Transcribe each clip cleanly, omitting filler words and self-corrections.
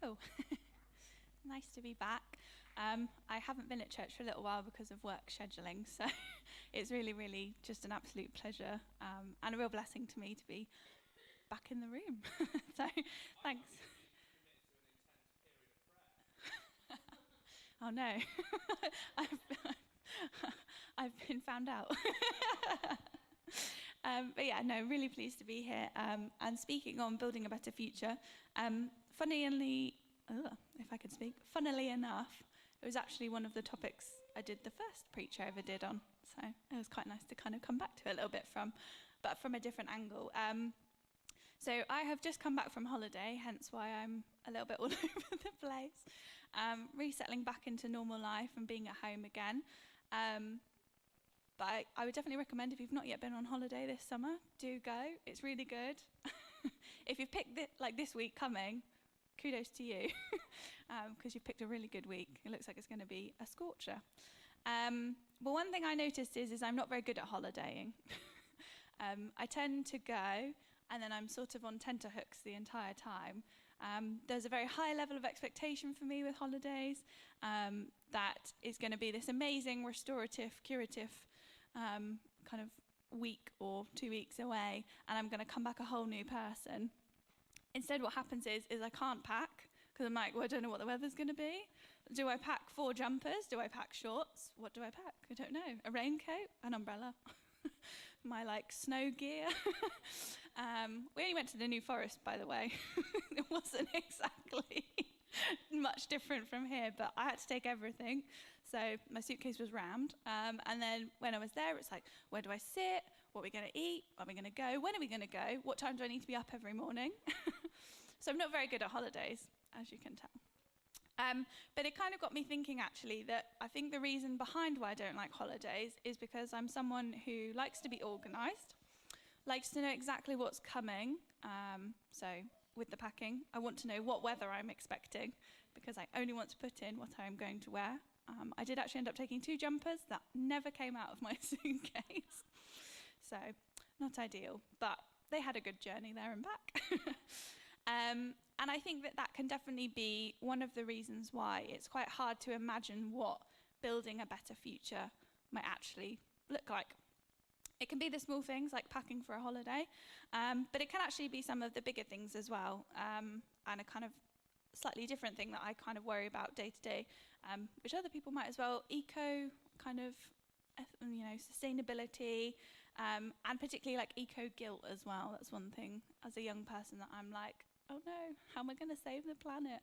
Hello. Nice to be back. I haven't been at church for a little while because of work scheduling, so it's really, really just an absolute pleasure and a real blessing to me to be back in the room. So, thanks. Oh no, I've been found out. But yeah, no, really pleased to be here and speaking on building a better future. Funnily enough, it was actually one of the topics I did the first preach I ever did on. So it was quite nice to kind of come back to it a little bit but from a different angle. So I have just come back from holiday, hence why I'm a little bit all over the place, resettling back into normal life and being at home again. But I would definitely recommend, if you've not yet been on holiday this summer, do go. It's really good. If you've picked this week coming, kudos to you, because you've picked a really good week. It looks like it's going to be a scorcher. But one thing I noticed is I'm not very good at holidaying. I tend to go, and then I'm sort of on tenterhooks the entire time. There's a very high level of expectation for me with holidays, that is going to be this amazing, restorative, curative kind of week or 2 weeks away, and I'm going to come back a whole new person. Instead, what happens is I can't pack, because I'm like, well, I don't know what the weather's going to be. Do I pack 4 jumpers? Do I pack shorts? What do I pack? I don't know. A raincoat? An umbrella? My snow gear. We only went to the New Forest, by the way. It wasn't exactly much different from here, but I had to take everything. So my suitcase was rammed. And then when I was there, it's like, where do I sit? What are we going to eat? Are we going to go? When are we going to go? What time do I need to be up every morning? So I'm not very good at holidays, as you can tell. But it kind of got me thinking, actually, that I think the reason behind why I don't like holidays is because I'm someone who likes to be organised, likes to know exactly what's coming. So with the packing, I want to know what weather I'm expecting, because I only want to put in what I'm going to wear. I did actually end up taking 2 jumpers that never came out of my suitcase. So not ideal, but they had a good journey there and back. And I think that can definitely be one of the reasons why it's quite hard to imagine what building a better future might actually look like. It can be the small things like packing for a holiday, but it can actually be some of the bigger things as well, and a kind of slightly different thing that I kind of worry about day to day, which other people might as well, sustainability, and particularly eco-guilt as well. That's one thing as a young person that I'm like, oh no, how am I going to save the planet?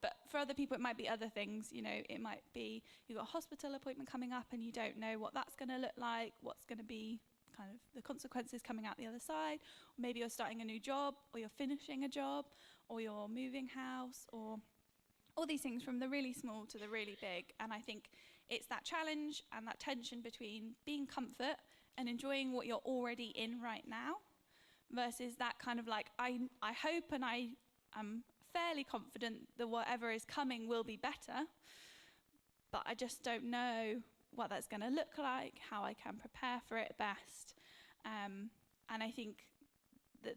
But for other people, it might be other things. It might be you've got a hospital appointment coming up and you don't know what that's going to look like, what's going to be kind of the consequences coming out the other side. Or maybe you're starting a new job, or you're finishing a job, or you're moving house, or all these things from the really small to the really big. And I think it's that challenge and that tension between being comfort and enjoying what you're already in right now, versus that kind of I hope and I am fairly confident that whatever is coming will be better, but I just don't know what that's going to look like, how I can prepare for it best. And I think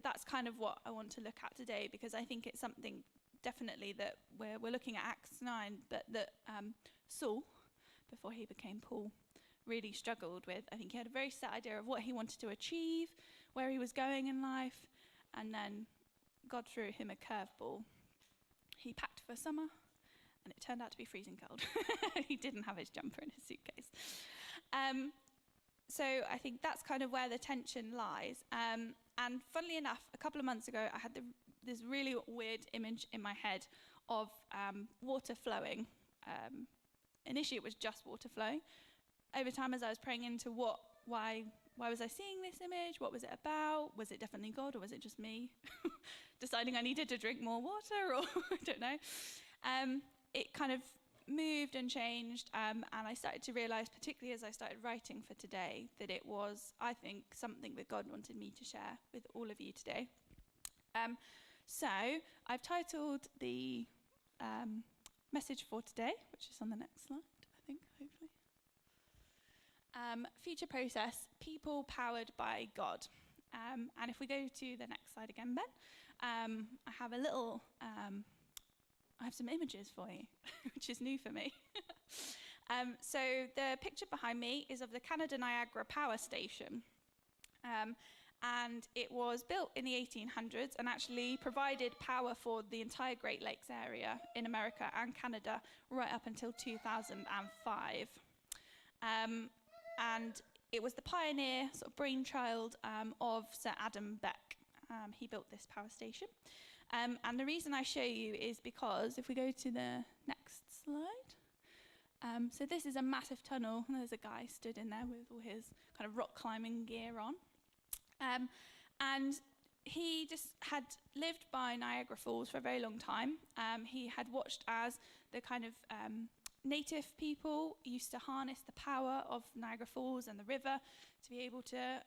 that's kind of what I want to look at today, because I think it's something definitely that we're looking at Acts 9, but that Saul, before he became Paul, really struggled with. I think he had a very set idea of what he wanted to achieve, where he was going in life, and then God threw him a curveball. He packed for summer, and it turned out to be freezing cold. He didn't have his jumper in his suitcase. So I think that's kind of where the tension lies. And funnily enough, a couple of months ago, I had this really weird image in my head of water flowing. Initially, it was just water flowing. Over time, as I was praying into why was I seeing this image? What was it about? Was it definitely God, or was it just me deciding I needed to drink more water, or I don't know. It kind of moved and changed, and I started to realize, particularly as I started writing for today, that it was, I think, something that God wanted me to share with all of you today. So I've titled the message for today, which is on the next slide, I think, hopefully. Future process, people powered by God. And if we go to the next slide again, Ben, I have a little, I have some images for you, which is new for me. So the picture behind me is of the Canada Niagara Power Station. And it was built in the 1800s and actually provided power for the entire Great Lakes area in America and Canada right up until 2005. And it was the pioneer sort of brainchild of Sir Adam Beck. He built this power station. And the reason I show you is because if we go to the next slide. So this is a massive tunnel, and there's a guy stood in there with all his kind of rock climbing gear on. And he just had lived by Niagara Falls for a very long time. He had watched as the kind of native people used to harness the power of Niagara Falls and the river to be able to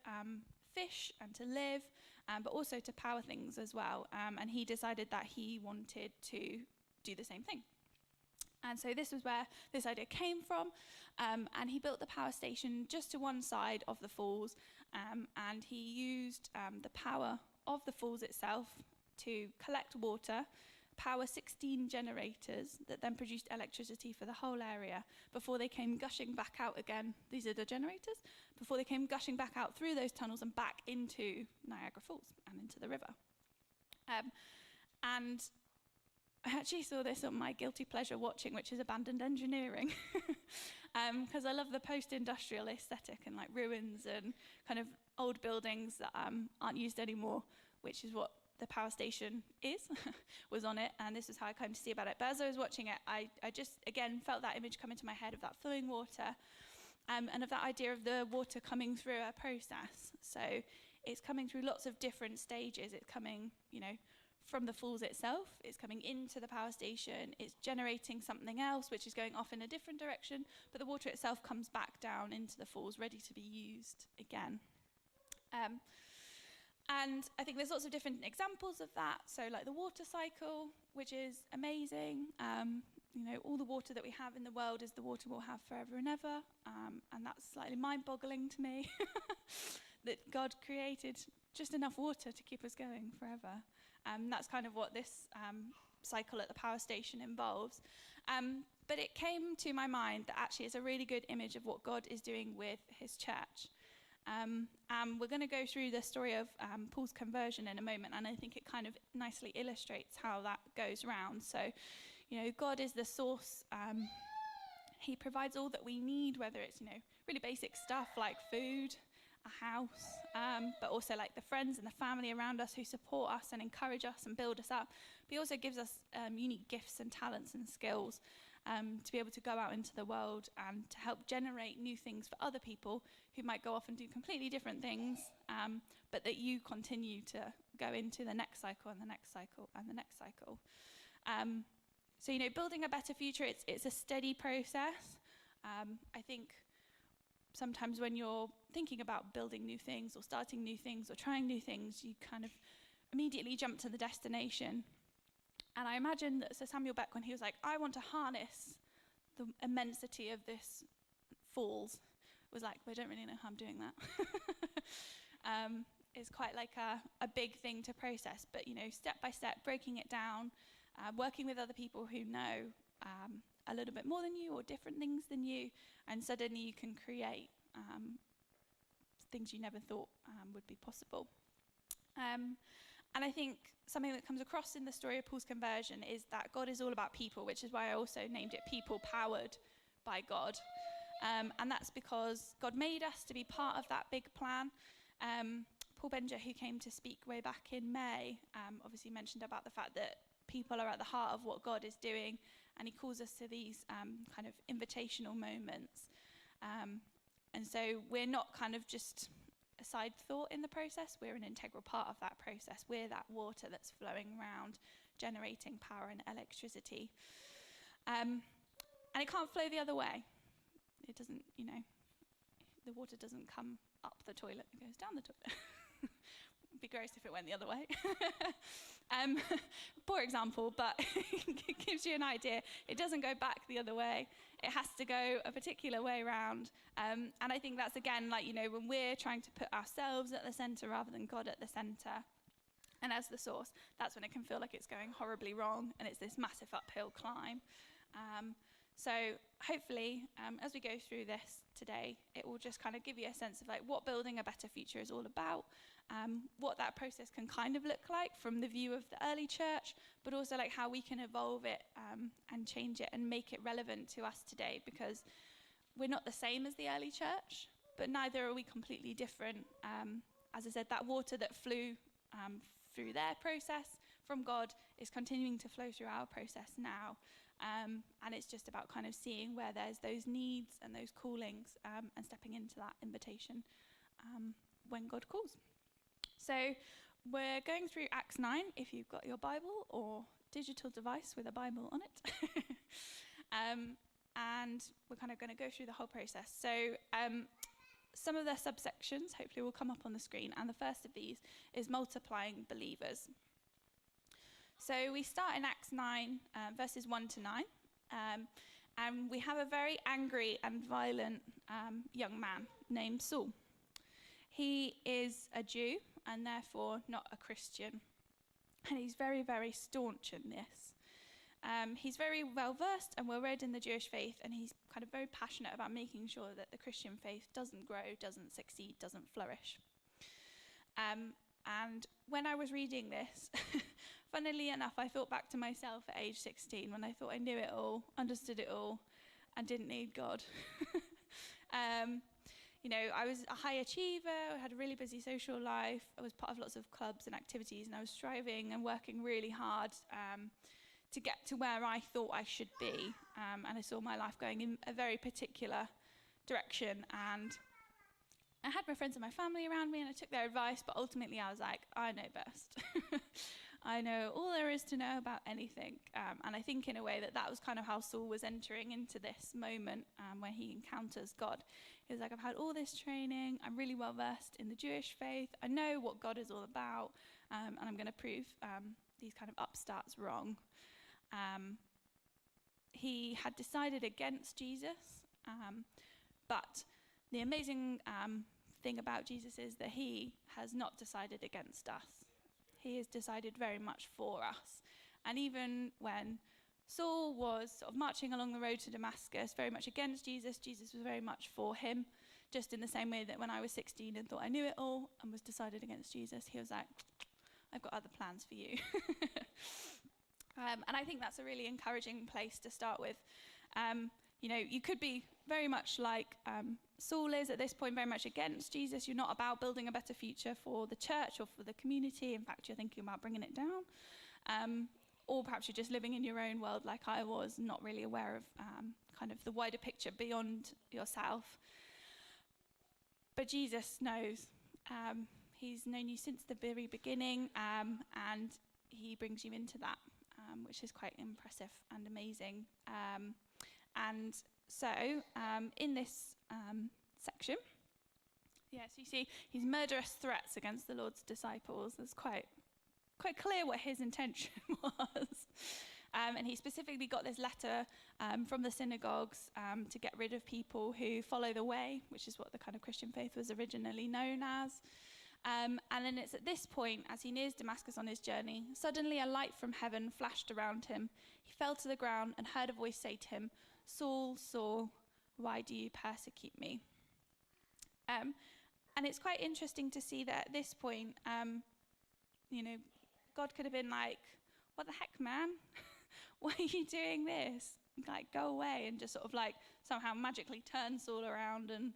fish and to live, but also to power things as well. And he decided that he wanted to do the same thing. And so this was where this idea came from. And he built the power station just to one side of the falls. And he used the power of the falls itself to collect water, power 16 generators that then produced electricity for the whole area before they came gushing back out again. These are the generators. Before they came gushing back out through those tunnels and back into Niagara Falls and into the river. And I actually saw this on my guilty pleasure watching, which is abandoned engineering, because I love the post-industrial aesthetic and like ruins and kind of old buildings that aren't used anymore, which is what the power station was on it, and this is how I came to see about it. But as I was watching it, I just, again, felt that image come into my head of that flowing water, and of that idea of the water coming through a process. So it's coming through lots of different stages. It's coming, from the falls itself, it's coming into the power station, it's generating something else which is going off in a different direction, but the water itself comes back down into the falls ready to be used again. And I think there's lots of different examples of that. So like the water cycle, which is amazing. All the water that we have in the world is the water we'll have forever and ever. And that's slightly mind-boggling to me, that God created just enough water to keep us going forever. That's kind of what this cycle at the power station involves. But it came to my mind that actually it's a really good image of what God is doing with his church. We're going to go through the story of Paul's conversion in a moment, and I think it kind of nicely illustrates how that goes round. So, God is the source. He provides all that we need, whether it's, really basic stuff like food, a house, but also like the friends and the family around us who support us and encourage us and build us up. But he also gives us unique gifts and talents and skills to be able to go out into the world and to help generate new things for other people who might go off and do completely different things, but that you continue to go into the next cycle and the next cycle and the next cycle. So, building a better future, it's a steady process. I think sometimes when you're thinking about building new things or starting new things or trying new things, you kind of immediately jump to the destination. And I imagine that Sir Samuel Beck, when he was like, I want to harness the immensity of this falls, was like, well, I don't really know how I'm doing that. It's quite like a big thing to process, but, step by step, breaking it down, working with other people who know a little bit more than you or different things than you, and suddenly you can create things you never thought would be possible. And I think something that comes across in the story of Paul's conversion is that God is all about people, which is why I also named it People Powered by God. And that's because God made us to be part of that big plan. Paul Benger, who came to speak way back in May, obviously mentioned about the fact that people are at the heart of what God is doing, and he calls us to these kind of invitational moments. And so we're not kind of just a side thought in the process, we're an integral part of that process. We're that water that's flowing around, generating power and electricity. And it can't flow the other way. It doesn't, the water doesn't come up the toilet, it goes down the toilet. It'd be gross if it went the other way. Poor example, but it gives you an idea. It doesn't go back the other way. It has to go a particular way around. And I think that's, again, like, when we're trying to put ourselves at the center rather than God at the center, And as the source, that's when it can feel like it's going horribly wrong and it's this massive uphill climb. So hopefully, as we go through this today, it will just kind of give you a sense of like what building a better future is all about, what that process can kind of look like from the view of the early church, but also like how we can evolve it and change it and make it relevant to us today, because we're not the same as the early church, but neither are we completely different. As I said, that water that flew through their process from God is continuing to flow through our process now. And it's just about kind of seeing where there's those needs and those callings and stepping into that invitation when God calls. So we're going through Acts 9, if you've got your Bible or digital device with a Bible on it. And we're kind of going to go through the whole process. So some of the subsections hopefully will come up on the screen. And the first of these is multiplying believers. So we start in Acts 9, verses 1 to 9. And we have a very angry and violent young man named Saul. He is a Jew and therefore not a Christian. And he's very, very staunch in this. He's very well versed and well read in the Jewish faith, and he's kind of very passionate about making sure that the Christian faith doesn't grow, doesn't succeed, doesn't flourish. And when I was reading this, funnily enough, I thought back to myself at age 16 when I thought I knew it all, understood it all, and didn't need God. I was a high achiever, I had a really busy social life, I was part of lots of clubs and activities, and I was striving and working really hard to get to where I thought I should be. And I saw my life going in a very particular direction, and I had my friends and my family around me, and I took their advice, but ultimately I was like, I know best. I know all there is to know about anything. And I think in a way that was kind of how Saul was entering into this moment when he encounters God. He was like, I've had all this training, I'm really well versed in the Jewish faith, I know what God is all about, and I'm going to prove these kind of upstarts wrong. He had decided against Jesus, but the amazing thing about Jesus is that he has not decided against us. He has decided very much for us. And even when Saul was sort of marching along the road to Damascus, very much against Jesus, Jesus was very much for him, just in the same way that when I was 16 and thought I knew it all and was decided against Jesus, he was like, I've got other plans for you. And I think that's a really encouraging place to start with. You could be very much like Saul is at this point, very much against Jesus. You're not about building a better future for the church or for the community. In fact, you're thinking about bringing it down. Or perhaps you're just living in your own world like I was, not really aware of kind of the wider picture beyond yourself. But Jesus knows. He's known you since the very beginning, and he brings you into that, which is quite impressive and amazing. And so in this section, so you see his murderous threats against the Lord's disciples. It's quite clear what his intention was. And he specifically got this letter from the synagogues to get rid of people who follow the way, which is what the kind of Christian faith was originally known as. And then it's at this point, as he nears Damascus on his journey, suddenly a light from heaven flashed around him. He fell to the ground and heard a voice say to him, Saul, Saul, why do you persecute me? And it's quite interesting to see that at this point, God could have been like, what the heck, man? Why are you doing this? Like, go away, and just sort of like somehow magically turn Saul around and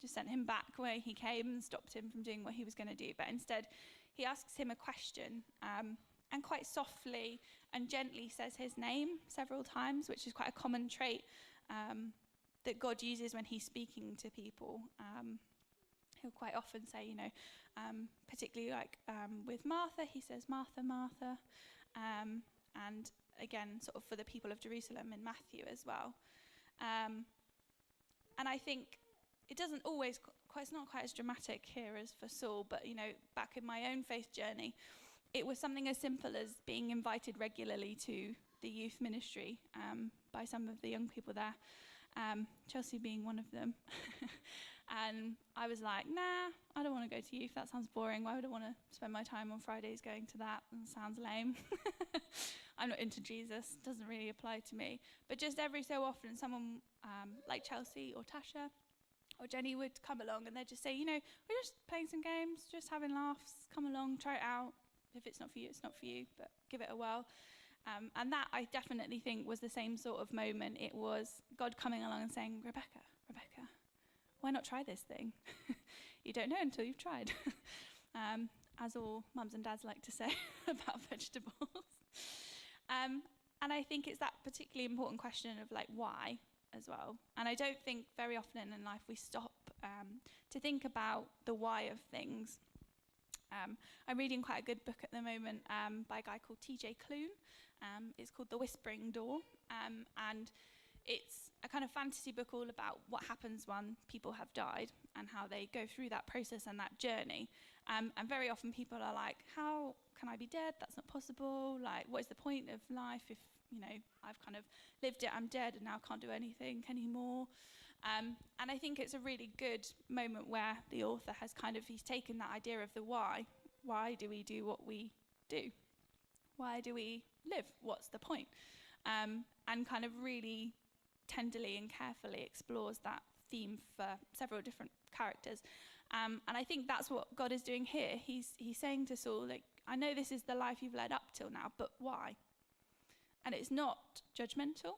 just sent him back where he came and stopped him from doing what he was going to do. But instead, he asks him a question and quite softly and gently says his name several times, which is quite a common trait that God uses when he's speaking to people. He'll quite often say, particularly like with Martha, he says, Martha, Martha. And again, sort of for the people of Jerusalem in Matthew as well. And I think it doesn't always, it's not quite as dramatic here as for Saul, but, back in my own faith journey, it was something as simple as being invited regularly to the youth ministry by some of the young people there, Chelsea being one of them. And I was like, nah, I don't want to go to youth. That sounds boring. Why would I want to spend my time on Fridays going to that? It sounds lame. I'm not into Jesus. Doesn't really apply to me. But just every so often, someone like Chelsea or Tasha or Jenny would come along and they'd just say, we're just playing some games, just having laughs. Come along, try it out. If it's not for you, it's not for you, but give it a whirl. And that I definitely think was the same sort of moment. It was God coming along and saying, Rebecca, why not try this thing? You don't know until you've tried. As all mums and dads like to say about vegetables. And I think it's that particularly important question of why as well. And I don't think very often in life we stop to think about the why of things. I'm reading quite a good book at the moment by a guy called TJ Klune. It's called The Whispering Door. And it's a kind of fantasy book all about what happens when people have died and how they go through that process and that journey. And very often people are like, how can I be dead? That's not possible. What is the point of life if, I've kind of lived it, I'm dead, and now can't do anything anymore. And I think it's a really good moment where the author has he's taken that idea of the why. Why do we do what we do? Why do we live? What's the point? And kind of really tenderly and carefully explores that theme for several different characters. And I think that's what God is doing here. He's saying to Saul, I know this is the life you've led up till now, but why? And it's not judgmental.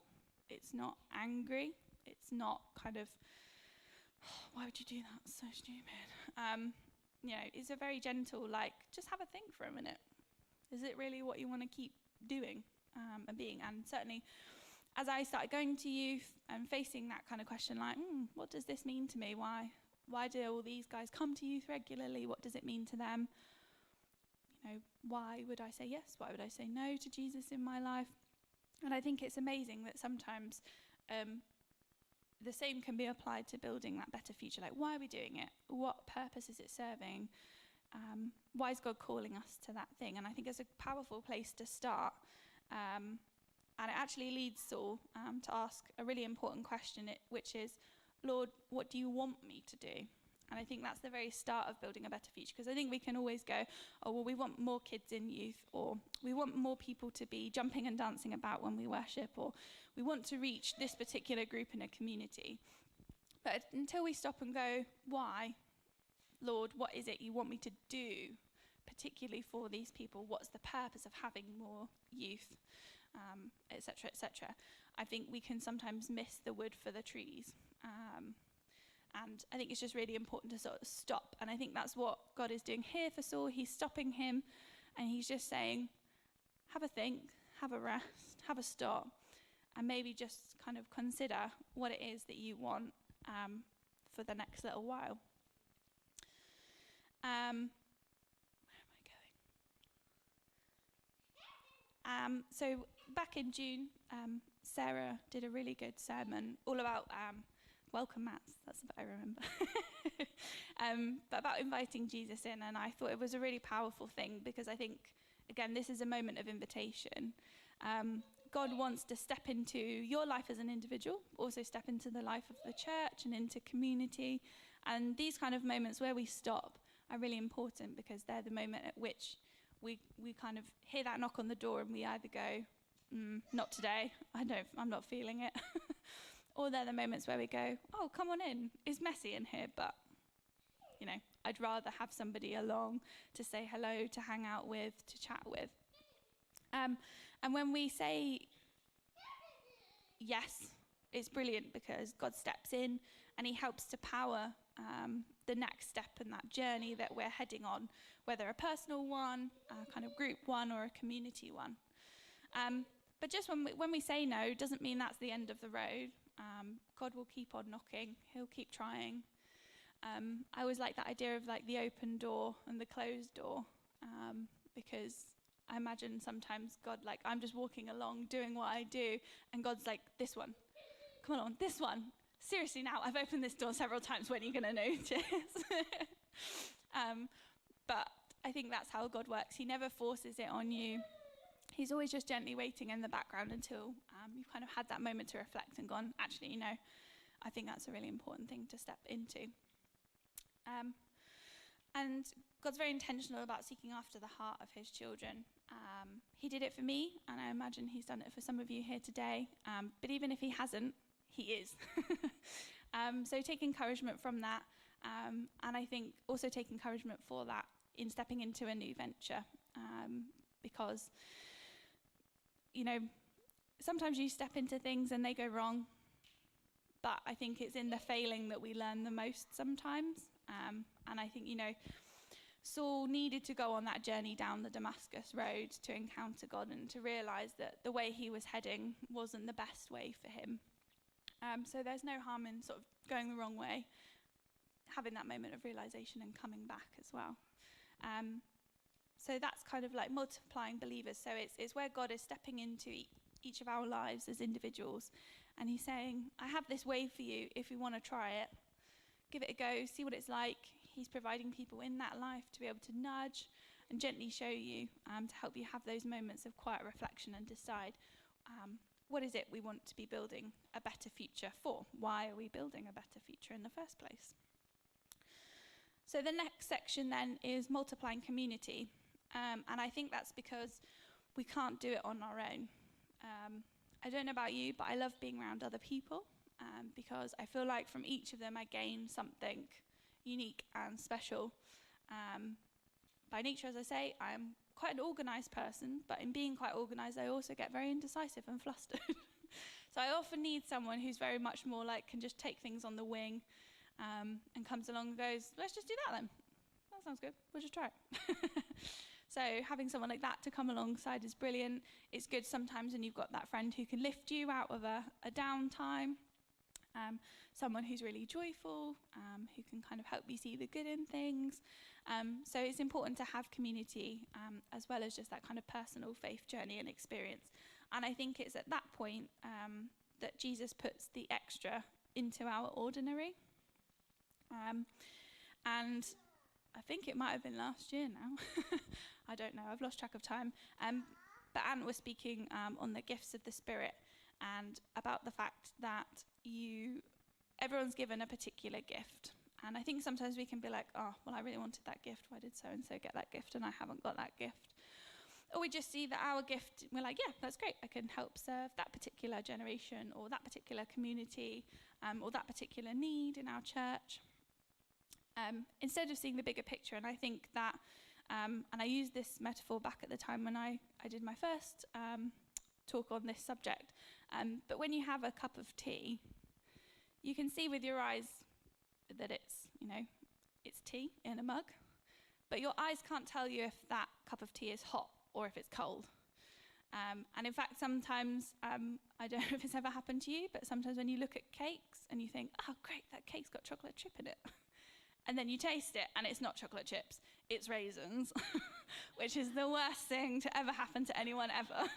It's not angry. It's not why would you do that? It's so stupid. It's a very gentle, just have a think for a minute. Is it really what you want to keep doing and being? And certainly, as I started going to youth and facing that kind of question, what does this mean to me? Why do all these guys come to youth regularly? What does it mean to them? Why would I say yes? Why would I say no to Jesus in my life? And I think it's amazing that sometimes the same can be applied to building that better future. Why are we doing it? What purpose is it serving? Why is God calling us to that thing? And I think it's a powerful place to start. And it actually leads Saul to ask a really important question, which is, Lord, what do you want me to do? And I think that's the very start of building a better future, because I think we can always go, oh, well, we want more kids in youth, or we want more people to be jumping and dancing about when we worship, or we want to reach this particular group in a community. But until we stop and go, why? Lord, what is it you want me to do, particularly for these people? What's the purpose of having more youth, et cetera, et cetera? I think we can sometimes miss the wood for the trees. And I think it's just really important to sort of stop. And I think that's what God is doing here for Saul. He's stopping him, and he's just saying, have a think, have a rest, have a stop, and maybe just kind of consider what it is that you want for the next little while. Where am I going? So back in June, Sarah did a really good sermon all about welcome mats. That's what I remember. But about inviting Jesus in, and I thought it was a really powerful thing, because I think, again, this is a moment of invitation. God wants to step into your life as an individual, also step into the life of the church and into community. And these kind of moments where we stop are really important, because they're the moment at which we kind of hear that knock on the door, and we either go, not today, I'm not feeling it. Or they're the moments where we go, oh, come on in. It's messy in here, but, I'd rather have somebody along to say hello, to hang out with, to chat with. And when we say yes, it's brilliant, because God steps in and he helps to power the next step in that journey that we're heading on, whether a personal one, a kind of group one, or a community one. But just when we say no, doesn't mean that's the end of the road. God will keep on knocking. He'll keep trying. I always like that idea of the open door and the closed door, because I imagine sometimes God, I'm just walking along doing what I do, and God's like, this one, come on, this one. Seriously now, I've opened this door several times, when are you going to notice? But I think that's how God works. He never forces it on you. He's always just gently waiting in the background until you've kind of had that moment to reflect and gone, actually, I think that's a really important thing to step into. And God's very intentional about seeking after the heart of his children. He did it for me, and I imagine he's done it for some of you here today. But even if he hasn't, he is. So take encouragement from that. And I think also take encouragement for that in stepping into a new venture. Because, sometimes you step into things and they go wrong. But I think it's in the failing that we learn the most sometimes. And I think, Saul needed to go on that journey down the Damascus road to encounter God and to realize that the way he was heading wasn't the best way for him. So there's no harm in sort of going the wrong way, having that moment of realization and coming back as well. So that's kind of like multiplying believers. So it's where God is stepping into each of our lives as individuals. And he's saying, I have this way for you if you want to try it. Give it a go, see what it's like. He's providing people in that life to be able to nudge and gently show you, to help you have those moments of quiet reflection and decide what is it we want to be building a better future for? Why are we building a better future in the first place? So the next section then is multiplying community. And I think that's because we can't do it on our own. I don't know about you, but I love being around other people because I feel like from each of them I gain something unique and special. By nature, as I say, I'm quite an organised person, but in being quite organised, I also get very indecisive and flustered. So I often need someone who's very much more like can just take things on the wing and comes along and goes, let's just do that then. That sounds good. We'll just try it. So having someone like that to come alongside is brilliant. It's good sometimes when you've got that friend who can lift you out of a downtime. Someone who's really joyful, who can kind of help you see the good in things. So it's important to have community as well as just that kind of personal faith journey and experience. And I think it's at that point that Jesus puts the extra into our ordinary. And I think it might have been last year now. I don't know, I've lost track of time. But Ant was speaking on the gifts of the Spirit and about the fact that everyone's given a particular gift. And I think sometimes we can be like, oh, well, I really wanted that gift. Why did so-and-so get that gift and I haven't got that gift? Or we just see that our gift, we're like, yeah, that's great. I can help serve that particular generation or that particular community or that particular need in our church. Instead of seeing the bigger picture. And I think that, and I used this metaphor back at the time when I did my first talk on this subject. But when you have a cup of tea, you can see with your eyes that it's tea in a mug, but your eyes can't tell you if that cup of tea is hot or if it's cold. And in fact, sometimes, I don't know if it's ever happened to you, but sometimes when you look at cakes and you think, oh, great, that cake's got chocolate chip in it. And then you taste it and it's not chocolate chips, it's raisins, which is the worst thing to ever happen to anyone ever.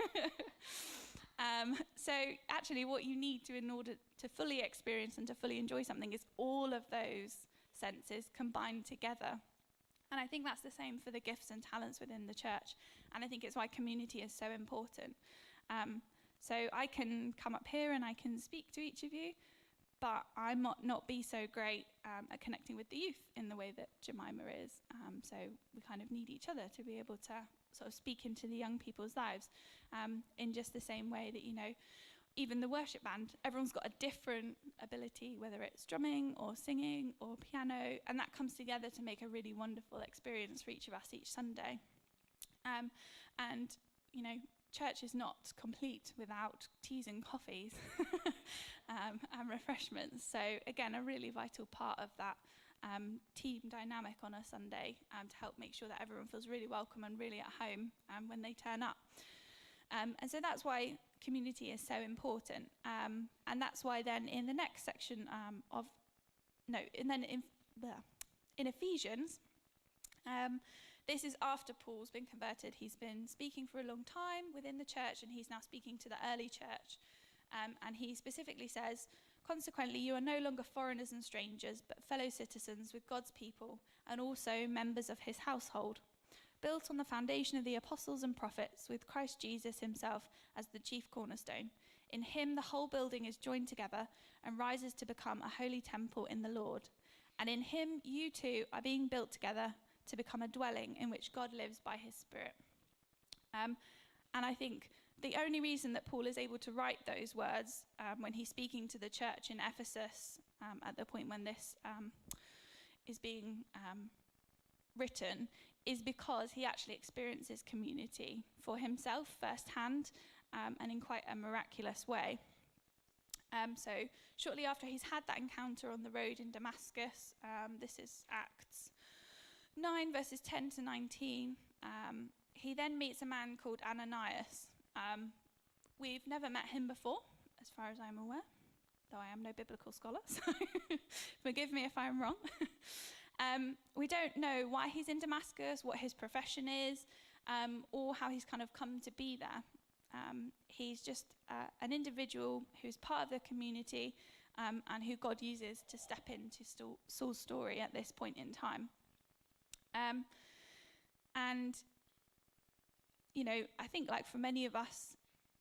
So actually what you need to, in order to fully experience and to fully enjoy something, is all of those senses combined together. And I think that's the same for the gifts and talents within the church. And I think it's why community is so important. So I can come up here and I can speak to each of you, but I might not be so great at connecting with the youth in the way that Jemima is. So we kind of need each other to be able to sort of speak into the young people's lives in just the same way that, even the worship band, everyone's got a different ability, whether it's drumming or singing or piano, and that comes together to make a really wonderful experience for each of us each Sunday. And church is not complete without teas and coffees and refreshments. So again, a really vital part of that team dynamic on a Sunday to help make sure that everyone feels really welcome and really at home when they turn up. And so that's why community is so important. And that's why then in the next section in Ephesians, this is after Paul's been converted. He's been speaking for a long time within the church, and he's now speaking to the early church. And he specifically says, consequently, you are no longer foreigners and strangers, but fellow citizens with God's people, and also members of his household, built on the foundation of the apostles and prophets, with Christ Jesus himself as the chief cornerstone. In him the whole building is joined together and rises to become a holy temple in the Lord. And in him, you two are being built together to become a dwelling in which God lives by his Spirit. And I think the only reason that Paul is able to write those words when he's speaking to the church in Ephesus at the point when this is being written is because he actually experiences community for himself firsthand and in quite a miraculous way. So shortly after he's had that encounter on the road in Damascus, this is Acts 9 verses 10 to 19, he then meets a man called Ananias. We've never met him before, as far as I'm aware, though I am no biblical scholar, so forgive me if I'm wrong. We don't know why he's in Damascus, what his profession is, or how he's kind of come to be there. He's just an individual who's part of the community and who God uses to step into Saul's story at this point in time. And, you know, I think like for many of us,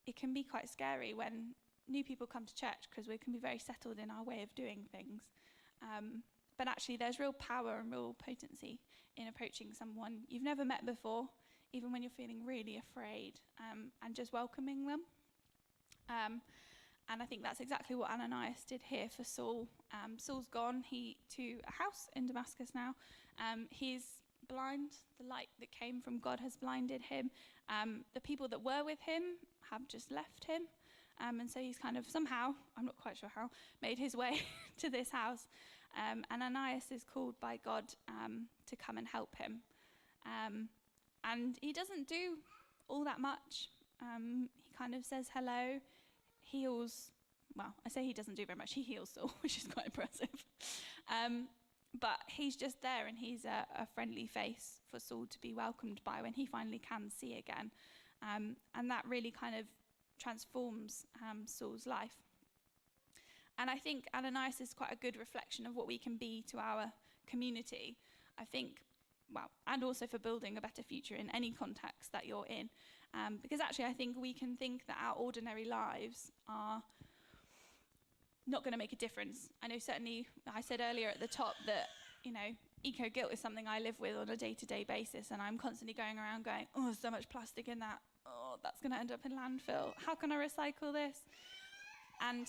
it can be quite scary when new people come to church because we can be very settled in our way of doing things. But actually there's real power and real potency in approaching someone you've never met before, even when you're feeling really afraid, and just welcoming them. And I think that's exactly what Ananias did here for Saul. Saul's gone to a house in Damascus now. He's blind. The light that came from God has blinded him. The people that were with him have just left him. And so he's kind of somehow, I'm not quite sure how, made his way to this house. And Ananias is called by God to come and help him. And he doesn't do all that much. He kind of says hello, heals, well, I say he doesn't do very much, he heals Saul, which is quite impressive. But he's just there, and he's a friendly face for Saul to be welcomed by when he finally can see again. And that really kind of transforms Saul's life. And I think Ananias is quite a good reflection of what we can be to our community. I think, well, and also for building a better future in any context that you're in. Because actually I think we can think that our ordinary lives are not going to make a difference. I know certainly, I said earlier at the top that, you know, eco-guilt is something I live with on a day-to-day basis, and I'm constantly going around going, oh, there's so much plastic in that. Oh, that's going to end up in landfill. How can I recycle this? And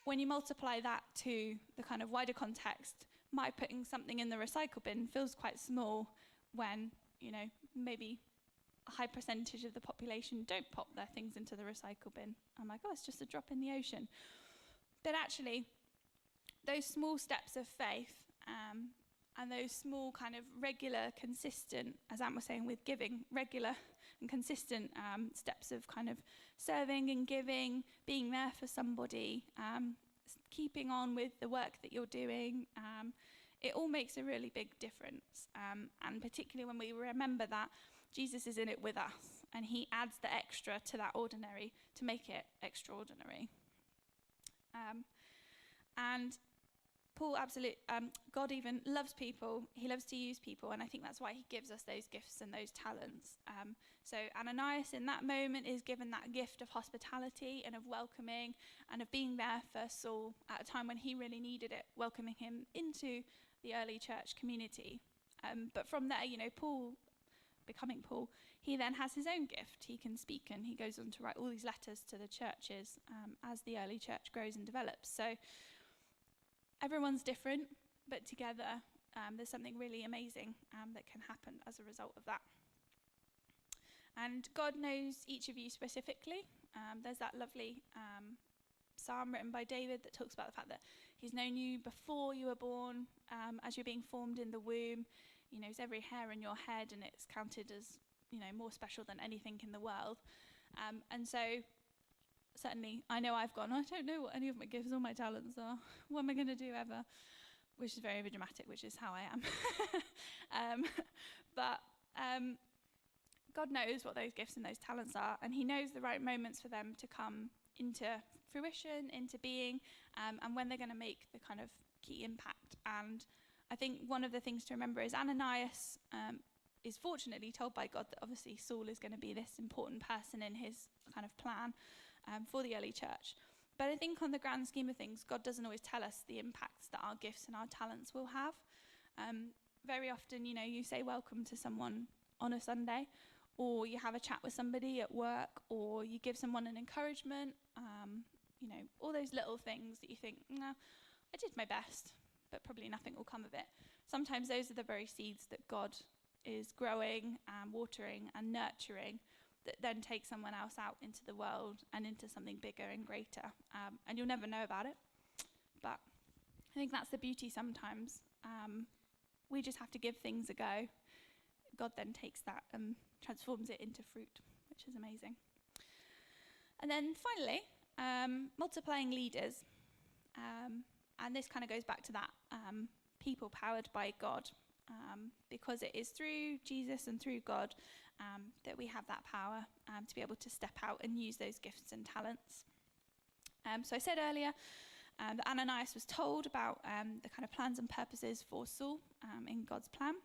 when you multiply that to the kind of wider context, my putting something in the recycle bin feels quite small when, you know, maybe a high percentage of the population don't pop their things into the recycle bin. I'm like, oh, it's just a drop in the ocean. But actually, those small steps of faith and those small kind of regular, consistent, as Ant was saying with giving, regular and consistent steps of kind of serving and giving, being there for somebody, keeping on with the work that you're doing, it all makes a really big difference. And particularly when we remember that Jesus is in it with us, and he adds the extra to that ordinary to make it extraordinary. And Paul God even loves people. He loves to use people, and I think that's why he gives us those gifts and those talents. So Ananias in that moment is given that gift of hospitality and of welcoming and of being there for Saul at a time when he really needed it, welcoming him into the early church community. But from there, you know, Paul, becoming Paul, he then has his own gift. He can speak, and he goes on to write all these letters to the churches as the early church grows and develops. So everyone's different, but together there's something really amazing that can happen as a result of that. And God knows each of you specifically. There's that lovely psalm written by David that talks about the fact that he's known you before you were born, as you're being formed in the womb. He knows every hair in your head, and it's counted as, you know, more special than anything in the world. And so certainly I know I've gone, I don't know what any of my gifts or my talents are. What am I going to do ever? Which is very overdramatic, which is how I am. But God knows what those gifts and those talents are, and he knows the right moments for them to come into fruition, into being, and when they're going to make the kind of key impact. And I think one of the things to remember is Ananias is fortunately told by God that obviously Saul is going to be this important person in his kind of plan for the early church. But I think on the grand scheme of things, God doesn't always tell us the impacts that our gifts and our talents will have. Very often, you say welcome to someone on a Sunday, or you have a chat with somebody at work, or you give someone an encouragement, all those little things that you think, no, I did my best, but probably nothing will come of it. Sometimes those are the very seeds that God is growing and watering and nurturing that then take someone else out into the world and into something bigger and greater. And you'll never know about it. But I think that's the beauty sometimes. We just have to give things a go. God then takes that and transforms it into fruit, which is amazing. And then finally, multiplying leaders. And this kind of goes back to that people powered by God, because it is through Jesus and through God that we have that power to be able to step out and use those gifts and talents. So I said earlier that Ananias was told about the kind of plans and purposes for Saul in God's plan.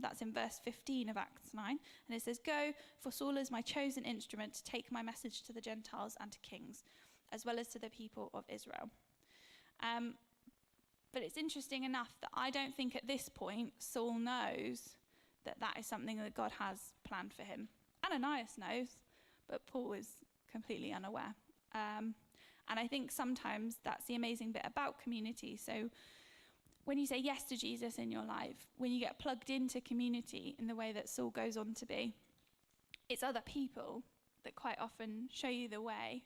That's in verse 15 of Acts 9. And it says, "Go, for Saul is my chosen instrument to take my message to the Gentiles and to kings, as well as to the people of Israel." But it's interesting enough that I don't think at this point Saul knows that that is something that God has planned for him. Ananias knows, but Paul is completely unaware. And I think sometimes that's the amazing bit about community. So when you say yes to Jesus in your life, when you get plugged into community in the way that Saul goes on to be, it's other people that quite often show you the way.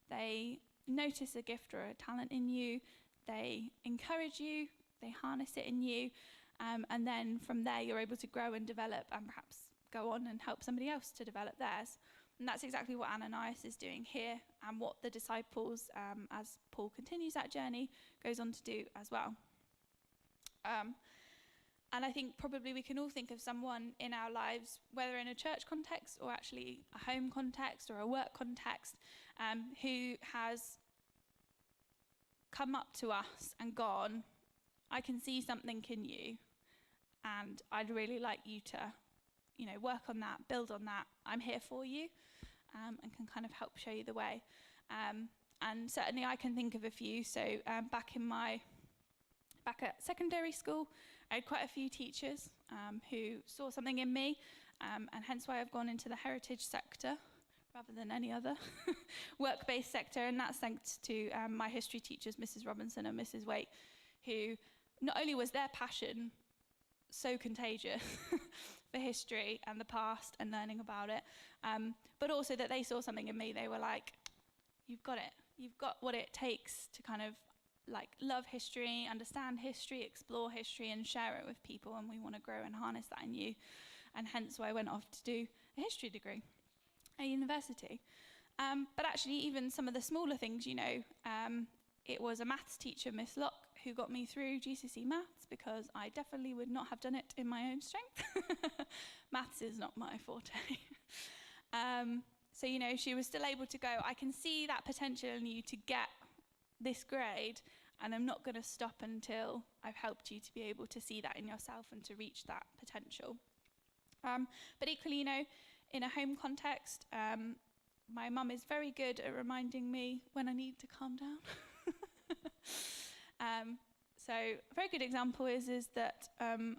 They notice a gift or a talent in you. They encourage you, they harness it in you, and then from there you're able to grow and develop and perhaps go on and help somebody else to develop theirs. And that's exactly what Ananias is doing here, and what the disciples, as Paul continues that journey, goes on to do as well. And I think probably we can all think of someone in our lives, whether in a church context or actually a home context or a work context, who has come up to us and gone, I can see something in you, and I'd really like you to, work on that, build on that. I'm here for you, and can kind of help show you the way. And certainly I can think of a few. So back at secondary school, I had quite a few teachers who saw something in me, and hence why I've gone into the heritage sector rather than any other work-based sector, and that's thanks to my history teachers, Mrs. Robinson and Mrs. Waite, who not only was their passion so contagious for history and the past and learning about it, but also that they saw something in me. They were like, you've got it. You've got what it takes to kind of love history, understand history, explore history, and share it with people, and we want to grow and harness that in you. And hence why I went off to do a history degree at university. But actually, even some of the smaller things, it was a maths teacher, Miss Locke, who got me through GCSE maths, because I definitely would not have done it in my own strength. Maths is not my forte. So, she was still able to go, I can see that potential in you to get this grade, and I'm not going to stop until I've helped you to be able to see that in yourself and to reach that potential. But equally, in a home context, my mum is very good at reminding me when I need to calm down. So a very good example is that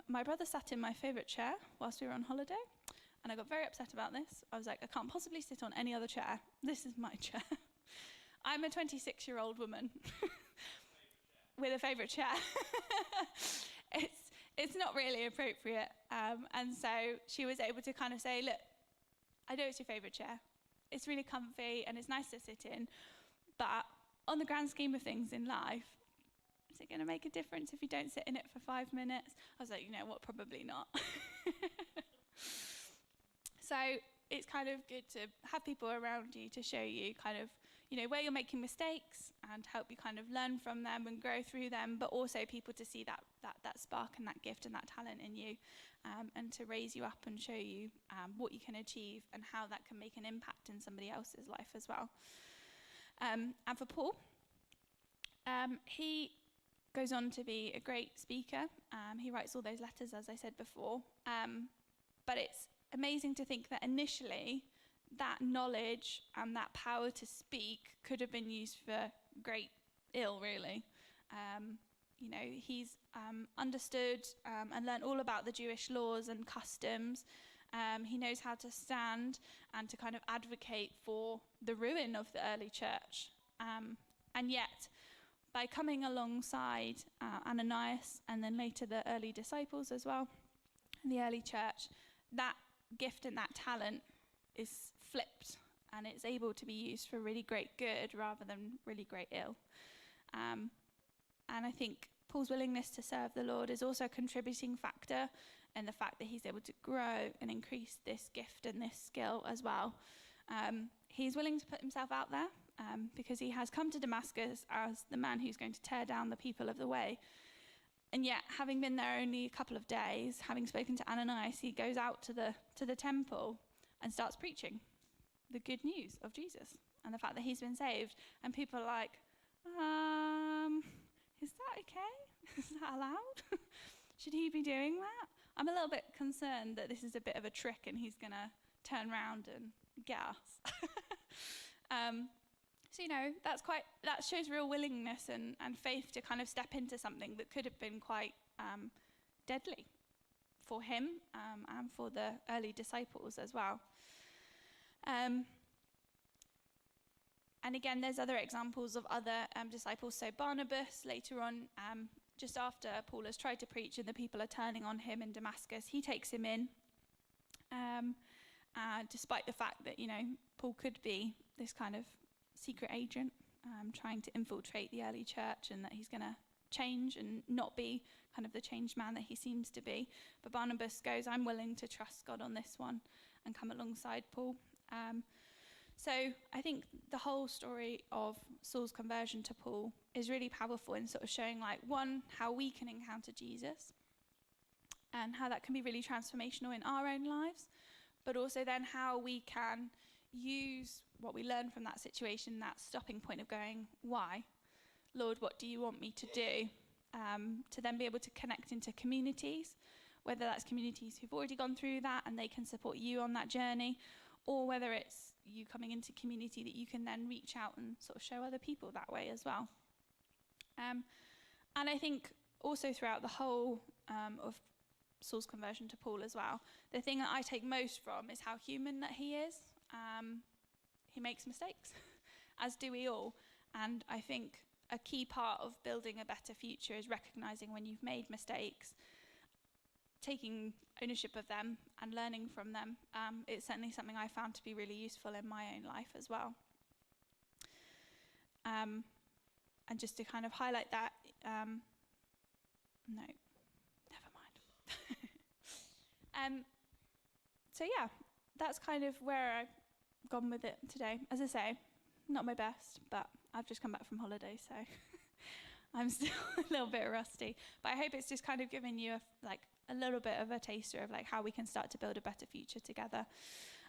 my brother sat in my favourite chair whilst we were on holiday, and I got very upset about this. I was like, I can't possibly sit on any other chair. This is my chair. I'm a 26-year-old woman with a favourite chair. It's not really appropriate. And so she was able to kind of say, look, I know it's your favourite chair. It's really comfy and it's nice to sit in. But on the grand scheme of things in life, is it going to make a difference if you don't sit in it for 5 minutes? I was like, you know what, probably not. So it's kind of good to have people around you to show you kind of, where you're making mistakes and help you kind of learn from them and grow through them, but also people to see that spark and that gift and that talent in you, and to raise you up and show you what you can achieve and how that can make an impact in somebody else's life as well. And for Paul, he goes on to be a great speaker. He writes all those letters, as I said before, but it's amazing to think that initially that knowledge and that power to speak could have been used for great ill, really. He's understood and learned all about the Jewish laws and customs. He knows how to stand and to kind of advocate for the ruin of the early church. And yet, by coming alongside Ananias and then later the early disciples as well, and the early church, that gift and that talent is flipped, and it's able to be used for really great good rather than really great ill. And I think Paul's willingness to serve the Lord is also a contributing factor in the fact that he's able to grow and increase this gift and this skill as well. He's willing to put himself out there because he has come to Damascus as the man who's going to tear down the people of the way. And yet, having been there only a couple of days, having spoken to Ananias, he goes out to the temple and starts preaching the good news of Jesus and the fact that he's been saved. And people are like, is that okay? Is that allowed? Should he be doing that? I'm a little bit concerned that this is a bit of a trick and he's going to turn around and get us. So, that shows real willingness and faith to kind of step into something that could have been quite deadly for him and for the early disciples as well. And again, there's other examples of other disciples. So Barnabas, later on, just after Paul has tried to preach and the people are turning on him in Damascus, he takes him in, despite the fact that, Paul could be this kind of secret agent trying to infiltrate the early church, and that he's going to change and not be kind of the changed man that he seems to be. But Barnabas goes, I'm willing to trust God on this one and come alongside Paul. So I think the whole story of Saul's conversion to Paul is really powerful in sort of showing, one, how we can encounter Jesus and how that can be really transformational in our own lives, but also then how we can use what we learn from that situation, that stopping point of going, why? Lord, what do you want me to do? To then be able to connect into communities, whether that's communities who've already gone through that and they can support you on that journey, or whether it's you coming into community that you can then reach out and sort of show other people that way as well. And I think also throughout the whole of Saul's conversion to Paul as well, the thing that I take most from is how human that he is. He makes mistakes, as do we all. And I think a key part of building a better future is recognizing when you've made mistakes, taking ownership of them and learning from them. It's certainly something I found to be really useful in my own life as well. And just to kind of highlight that, no, never mind. So yeah, that's kind of where I've gone with it today. As I say, not my best, but I've just come back from holiday, so I'm still a little bit rusty. But I hope it's just kind of given you a little bit of a taster of how we can start to build a better future together.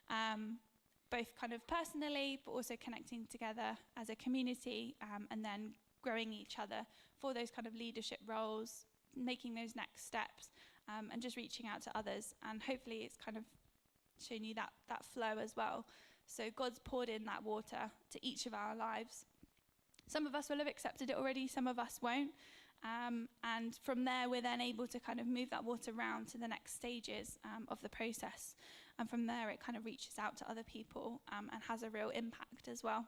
Both kind of personally, but also connecting together as a community, and then growing each other for those kind of leadership roles, making those next steps, and just reaching out to others. And hopefully it's kind of shown you that flow as well. So God's poured in that water to each of our lives. Some of us will have accepted it already, some of us won't. And from there, we're then able to kind of move that water around to the next stages of the process. And from there, it kind of reaches out to other people and has a real impact as well.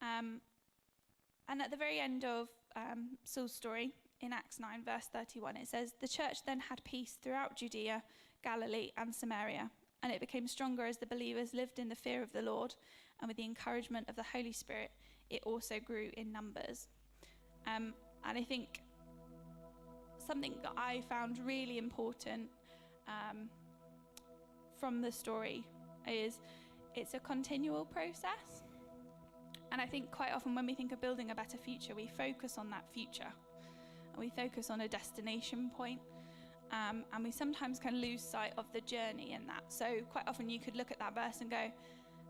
And at the very end of Saul's story, in Acts 9, verse 31, it says, "The church then had peace throughout Judea, Galilee, and Samaria, and it became stronger as the believers lived in the fear of the Lord, and with the encouragement of the Holy Spirit, it also grew in numbers." And I think something that I found really important from the story is it's a continual process. And I think quite often when we think of building a better future, we focus on that future. And we focus on a destination point. And we sometimes can lose sight of the journey in that. So quite often you could look at that verse and go,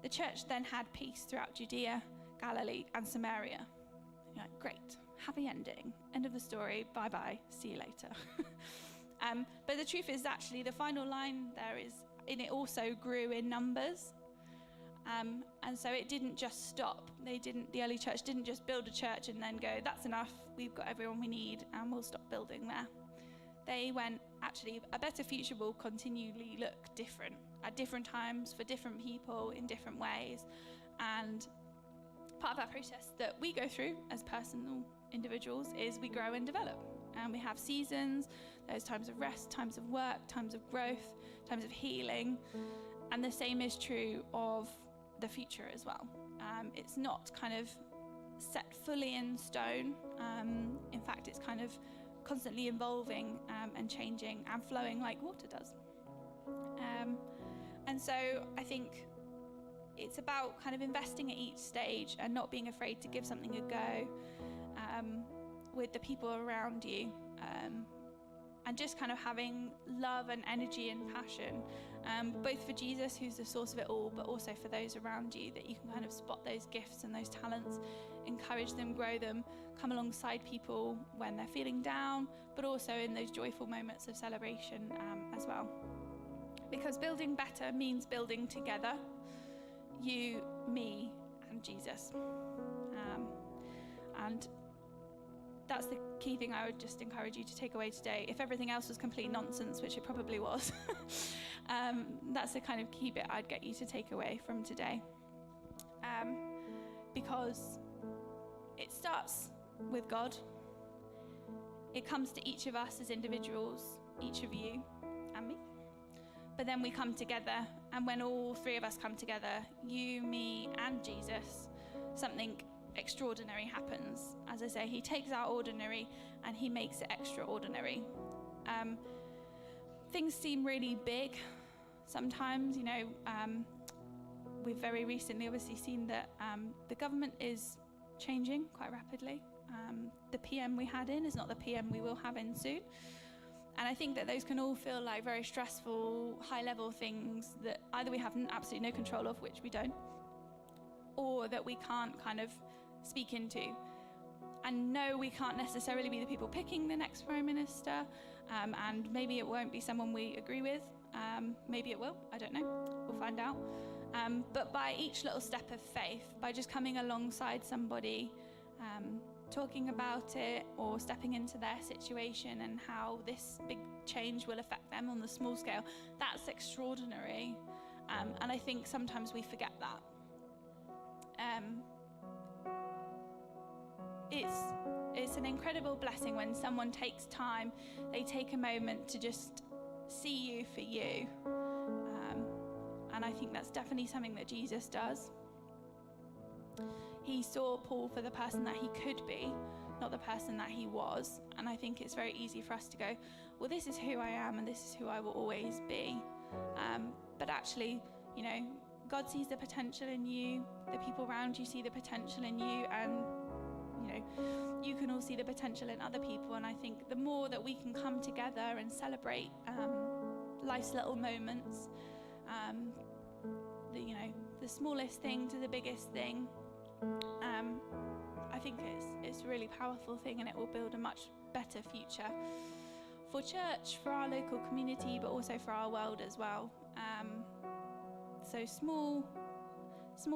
the church then had peace throughout Judea, Galilee, and Samaria. And you're like, great, happy ending, end of the story, bye-bye, see you later. But the truth is actually the final line there is, and it also grew in numbers. And so it didn't just stop. The early church didn't just build a church and then go, that's enough, we've got everyone we need, and we'll stop building there. They went, actually, a better future will continually look different at different times for different people in different ways. And part of that process that we go through as personal individuals is we grow and develop. And we have seasons, there's times of rest, times of work, times of growth, times of healing. And the same is true of the future as well. It's not kind of set fully in stone. In fact, it's kind of constantly evolving and changing and flowing like water does. And so I think it's about kind of investing at each stage and not being afraid to give something a go with the people around you. And just kind of having love and energy and passion, both for Jesus, who's the source of it all, but also for those around you, that you can kind of spot those gifts and those talents, encourage them, grow them, come alongside people when they're feeling down, but also in those joyful moments of celebration as well. Because building better means building together, you, me, and Jesus. And that's the key thing I would just encourage you to take away today. If everything else was complete nonsense, which it probably was, that's the kind of key bit I'd get you to take away from today. Because it starts with God. It comes to each of us as individuals, each of you and me. But then we come together, and when all three of us come together, you, me, and Jesus, something extraordinary happens. As I say, he takes our ordinary and he makes it extraordinary. Things seem really big sometimes, we've very recently obviously seen that the government is changing quite rapidly. The PM we had in is not the PM we will have in soon. And I think that those can all feel like very stressful, high-level things that either we have absolutely no control of, which we don't, or that we can't kind of speak into. And no, we can't necessarily be the people picking the next Prime Minister, and maybe it won't be someone we agree with. Maybe it will, I don't know, we'll find out. But by each little step of faith, by just coming alongside somebody, talking about it or stepping into their situation and how this big change will affect them on the small scale, that's extraordinary. And I think sometimes we forget that. It's an incredible blessing when someone takes time, they take a moment to just see you for you. And I think that's definitely something that Jesus does. He saw Paul for the person that he could be, not the person that he was. And I think it's very easy for us to go, well, this is who I am and this is who I will always be. But actually, God sees the potential in you, the people around you see the potential in you, and you can all see the potential in other people. And I think the more that we can come together and celebrate life's little moments, the smallest thing to the biggest thing, I think it's a really powerful thing, and it will build a much better future for church, for our local community, but also for our world as well. So small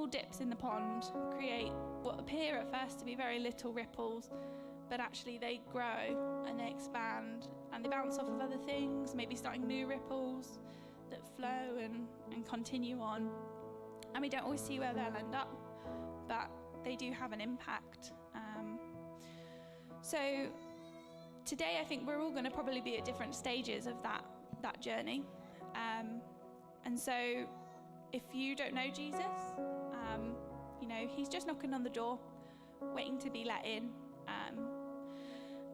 dips in the pond create what appear at first to be very little ripples, but actually they grow and they expand and they bounce off of other things, maybe starting new ripples that flow and continue on. And we don't always see where they'll end up, but they do have an impact. So today I think we're all going to probably be at different stages of that journey. And so if you don't know Jesus, he's just knocking on the door, waiting to be let in.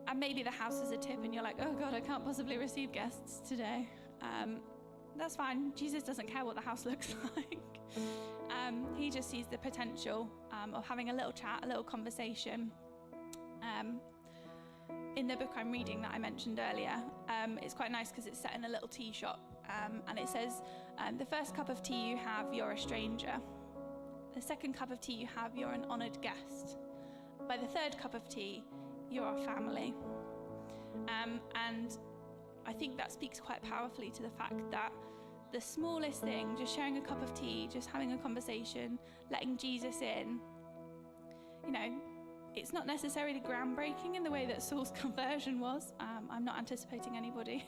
And maybe the house is a tip and you're like, oh God, I can't possibly receive guests today. That's fine. Jesus doesn't care what the house looks like. He just sees the potential of having a little chat, a little conversation. In the book I'm reading that I mentioned earlier, it's quite nice because it's set in a little tea shop. And it says, the first cup of tea you have, you're a stranger. The second cup of tea you have, you're an honoured guest. By the third cup of tea, you're our family. And I think that speaks quite powerfully to the fact that the smallest thing, just sharing a cup of tea, just having a conversation, letting Jesus in, it's not necessarily groundbreaking in the way that Saul's conversion was. I'm not anticipating anybody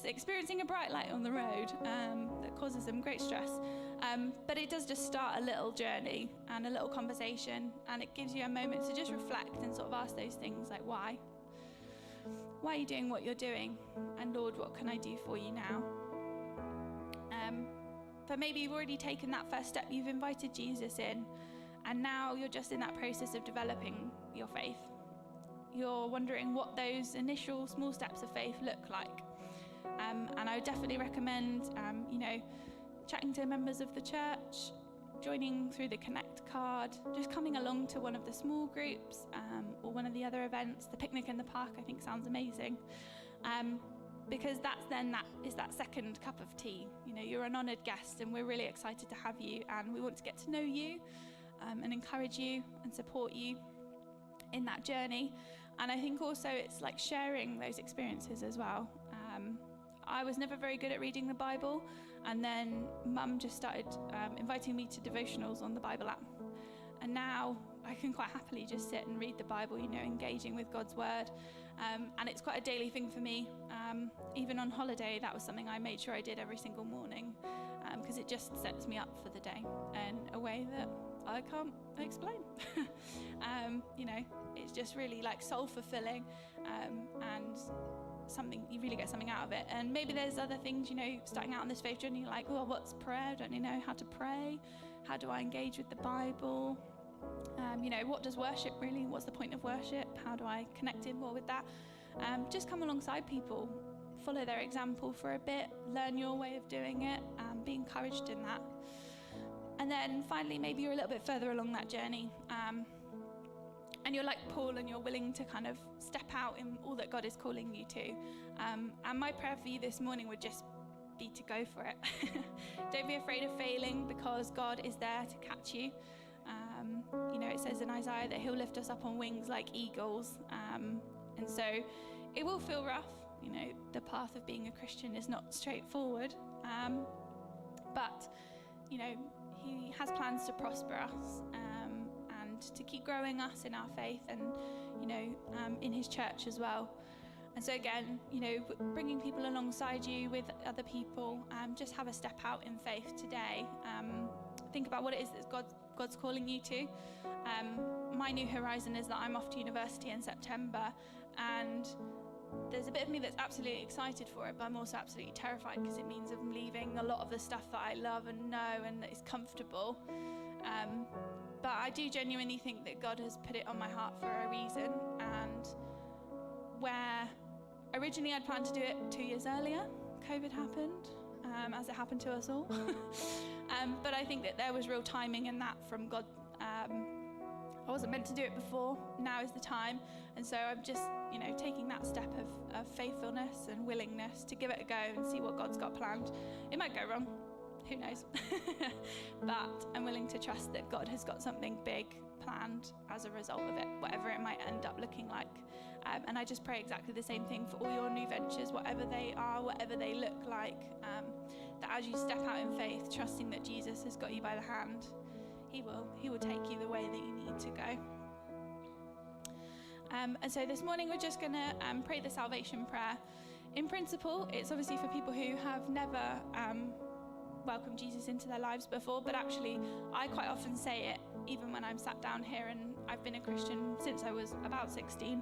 experiencing a bright light on the road that causes them great stress. But it does just start a little journey and a little conversation, and it gives you a moment to just reflect and sort of ask those things like, why? Why are you doing what you're doing? And Lord, what can I do for you now? But maybe you've already taken that first step. You've invited Jesus in, and now you're just in that process of developing your faith. You're wondering what those initial small steps of faith look like. And I would definitely recommend, chatting to members of the church, joining through the Connect card, just coming along to one of the small groups or one of the other events. The picnic in the park, I think, sounds amazing. Because that is that second cup of tea. You're an honoured guest, and we're really excited to have you, and we want to get to know you and encourage you and support you in that journey. And I think also it's like sharing those experiences as well. I was never very good at reading the Bible, and then Mum just started inviting me to devotionals on the Bible app. And now I can quite happily just sit and read the Bible, engaging with God's word. And it's quite a daily thing for me. Even on holiday, that was something I made sure I did every single morning, because it just sets me up for the day in a way that I can't explain. It's just really like soul fulfilling, and something, you really get something out of it. And maybe there's other things, starting out on this faith journey, you're like, oh, what's prayer? I don't really know how to pray. How do I engage with the Bible? What does worship really? What's the point of worship? How do I connect in more with that? Just come alongside people, follow their example for a bit, learn your way of doing it, be encouraged in that. And then finally, maybe you're a little bit further along that journey, and you're like Paul, and you're willing to kind of step out in all that God is calling you to. And my prayer for you this morning would just be to go for it. Don't be afraid of failing, because God is there to catch you. It says in Isaiah that he'll lift us up on wings like eagles. And so it will feel rough. The path of being a Christian is not straightforward. But he has plans to prosper us, and to keep growing us in our faith, and, in his church as well. And so again, bringing people alongside you with other people, just have a step out in faith today. Think about what it is that God's calling you to. My new horizon is that I'm off to university in September, and there's a bit of me that's absolutely excited for it, but I'm also absolutely terrified, because it means I'm leaving a lot of the stuff that I love and know and that is comfortable. But I do genuinely think that God has put it on my heart for a reason, and where originally I'd planned to do it 2 years earlier, COVID happened, as it happened to us all. But I think that there was real timing in that from God. I wasn't meant to do it before. Now is the time. And so I'm just, taking that step of faithfulness and willingness to give it a go and see what God's got planned. It might go wrong. Who knows? But I'm willing to trust that God has got something big planned as a result of it, whatever it might end up looking like. And I just pray exactly the same thing for all your new ventures, whatever they are, whatever they look like, that as you step out in faith, trusting that Jesus has got you by the hand, he will take you the way that you need to go. And so this morning we're just going to pray the salvation prayer. In principle, it's obviously for people who have never welcomed Jesus into their lives before, but actually I quite often say it even when I'm sat down here, and I've been a Christian since I was about 16.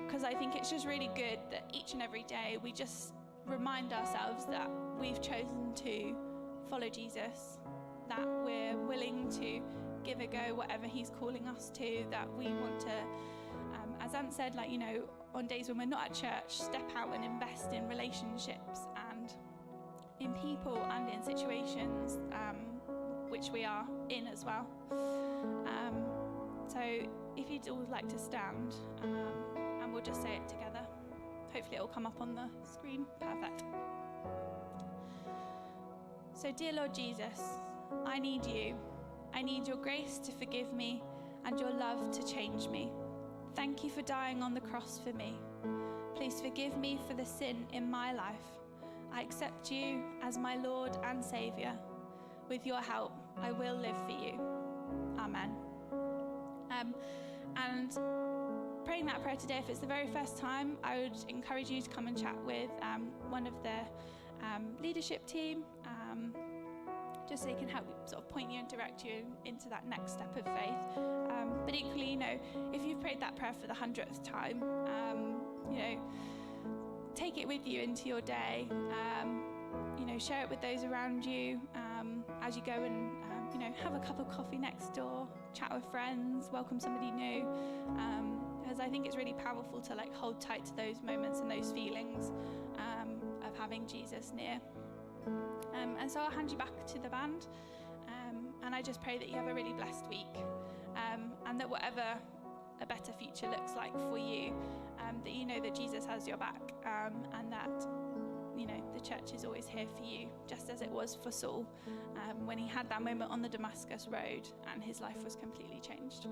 Because I think it's just really good that each and every day we just remind ourselves that we've chosen to follow Jesus, that we're willing to give a go whatever he's calling us to, that we want to, as Ant said, on days when we're not at church, step out and invest in relationships and in people and in situations which we are in as well. So if you'd all like to stand, and we'll just say it together. Hopefully it will come up on the screen. Perfect. So, dear Lord Jesus, I need you. I need your grace to forgive me and your love to change me. Thank you for dying on the cross for me. Please forgive me for the sin in my life I accept you as my Lord and Saviour. With your help, I will live for you. Amen. And praying that prayer today, if it's the very first time, I would encourage you to come and chat with one of the leadership team, just so they can help sort of point you and direct you into that next step of faith. But equally, if you've prayed that prayer for the 100th time, take it with you into your day. Share it with those around you as you go and have a cup of coffee next door, chat with friends, welcome somebody new. Because I think it's really powerful to hold tight to those moments and those feelings of having Jesus near. And so I'll hand you back to the band, and I just pray that you have a really blessed week, and that whatever a better future looks like for you, that you know that Jesus has your back, and that the church is always here for you, just as it was for Saul when he had that moment on the Damascus road and his life was completely changed.